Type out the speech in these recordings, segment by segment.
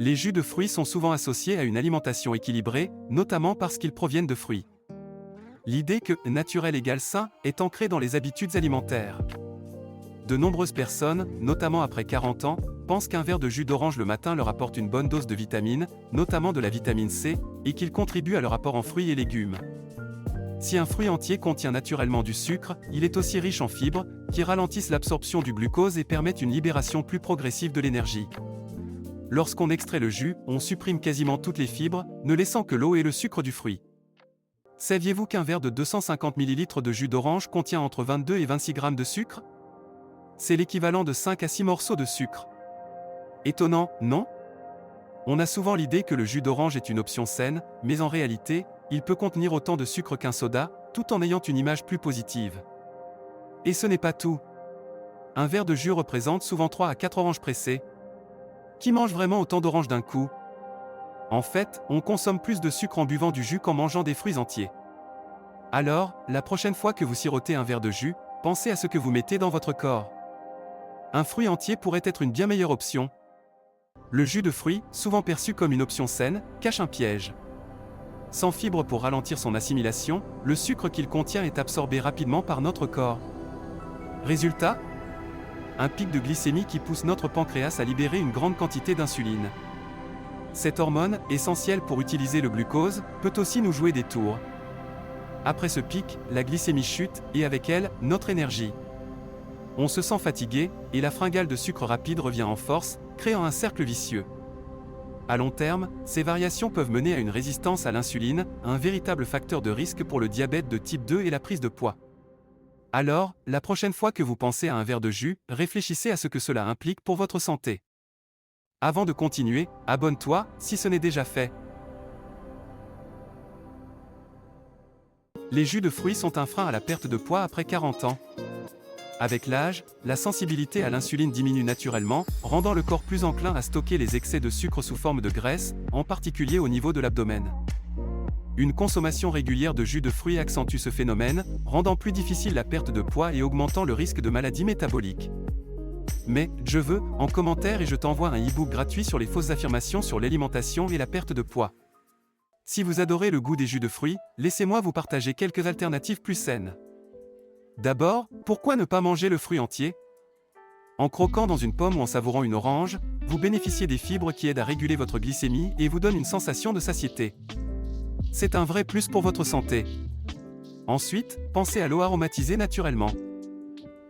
Les jus de fruits sont souvent associés à une alimentation équilibrée, notamment parce qu'ils proviennent de fruits. L'idée que « naturel égale sain » est ancrée dans les habitudes alimentaires. De nombreuses personnes, notamment après 40 ans, pensent qu'un verre de jus d'orange le matin leur apporte une bonne dose de vitamines, notamment de la vitamine C, et qu'il contribue à leur apport en fruits et légumes. Si un fruit entier contient naturellement du sucre, il est aussi riche en fibres, qui ralentissent l'absorption du glucose et permettent une libération plus progressive de l'énergie. Lorsqu'on extrait le jus, on supprime quasiment toutes les fibres, ne laissant que l'eau et le sucre du fruit. Saviez-vous qu'un verre de 250 ml de jus d'orange contient entre 22 et 26 g de sucre? C'est l'équivalent de 5 à 6 morceaux de sucre. Étonnant, non? On a souvent l'idée que le jus d'orange est une option saine, mais en réalité, il peut contenir autant de sucre qu'un soda, tout en ayant une image plus positive. Et ce n'est pas tout. Un verre de jus représente souvent 3 à 4 oranges pressées. Qui mange vraiment autant d'oranges d'un coup? En fait, on consomme plus de sucre en buvant du jus qu'en mangeant des fruits entiers. Alors, la prochaine fois que vous sirotez un verre de jus, pensez à ce que vous mettez dans votre corps. Un fruit entier pourrait être une bien meilleure option. Le jus de fruits, souvent perçu comme une option saine, cache un piège. Sans fibres pour ralentir son assimilation, le sucre qu'il contient est absorbé rapidement par notre corps. Résultat? Un pic de glycémie qui pousse notre pancréas à libérer une grande quantité d'insuline. Cette hormone, essentielle pour utiliser le glucose, peut aussi nous jouer des tours. Après ce pic, la glycémie chute, et avec elle, notre énergie. On se sent fatigué, et la fringale de sucre rapide revient en force, créant un cercle vicieux. À long terme, ces variations peuvent mener à une résistance à l'insuline, un véritable facteur de risque pour le diabète de type 2 et la prise de poids. Alors, la prochaine fois que vous pensez à un verre de jus, réfléchissez à ce que cela implique pour votre santé. Avant de continuer, abonne-toi, si ce n'est déjà fait. Les jus de fruits sont un frein à la perte de poids après 40 ans. Avec l'âge, la sensibilité à l'insuline diminue naturellement, rendant le corps plus enclin à stocker les excès de sucre sous forme de graisse, en particulier au niveau de l'abdomen. Une consommation régulière de jus de fruits accentue ce phénomène, rendant plus difficile la perte de poids et augmentant le risque de maladies métaboliques. Mais, je veux, en commentaire et je t'envoie un e-book gratuit sur les fausses affirmations sur l'alimentation et la perte de poids. Si vous adorez le goût des jus de fruits, laissez-moi vous partager quelques alternatives plus saines. D'abord, pourquoi ne pas manger le fruit entier? En croquant dans une pomme ou en savourant une orange, vous bénéficiez des fibres qui aident à réguler votre glycémie et vous donnent une sensation de satiété. C'est un vrai plus pour votre santé. Ensuite, pensez à l'eau aromatisée naturellement.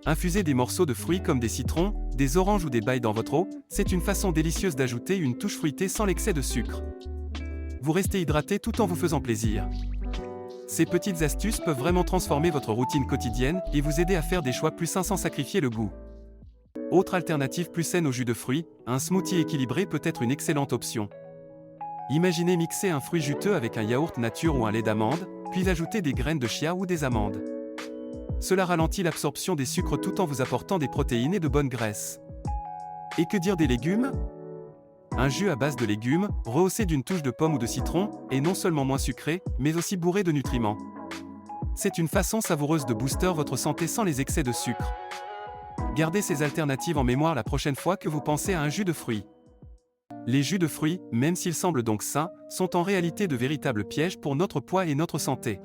Infusez des morceaux de fruits comme des citrons, des oranges ou des bailles dans votre eau, c'est une façon délicieuse d'ajouter une touche fruitée sans l'excès de sucre. Vous restez hydraté tout en vous faisant plaisir. Ces petites astuces peuvent vraiment transformer votre routine quotidienne et vous aider à faire des choix plus sains sans sacrifier le goût. Autre alternative plus saine au jus de fruits, un smoothie équilibré peut être une excellente option. Imaginez mixer un fruit juteux avec un yaourt nature ou un lait d'amande, puis ajouter des graines de chia ou des amandes. Cela ralentit l'absorption des sucres tout en vous apportant des protéines et de bonnes graisses. Et que dire des légumes? Un jus à base de légumes, rehaussé d'une touche de pomme ou de citron, est non seulement moins sucré, mais aussi bourré de nutriments. C'est une façon savoureuse de booster votre santé sans les excès de sucre. Gardez ces alternatives en mémoire la prochaine fois que vous pensez à un jus de fruits. Les jus de fruits, même s'ils semblent donc sains, sont en réalité de véritables pièges pour notre poids et notre santé.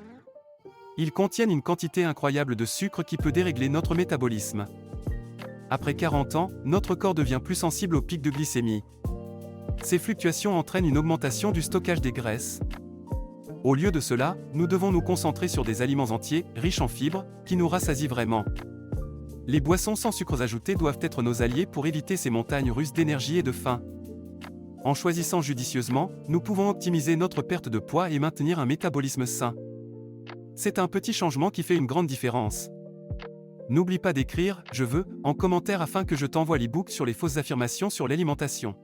Ils contiennent une quantité incroyable de sucre qui peut dérégler notre métabolisme. Après 40 ans, notre corps devient plus sensible aux pics de glycémie. Ces fluctuations entraînent une augmentation du stockage des graisses. Au lieu de cela, nous devons nous concentrer sur des aliments entiers, riches en fibres, qui nous rassasient vraiment. Les boissons sans sucres ajoutés doivent être nos alliés pour éviter ces montagnes russes d'énergie et de faim. En choisissant judicieusement, nous pouvons optimiser notre perte de poids et maintenir un métabolisme sain. C'est un petit changement qui fait une grande différence. N'oublie pas d'écrire « Je veux » en commentaire afin que je t'envoie l'e-book sur les fausses affirmations sur l'alimentation.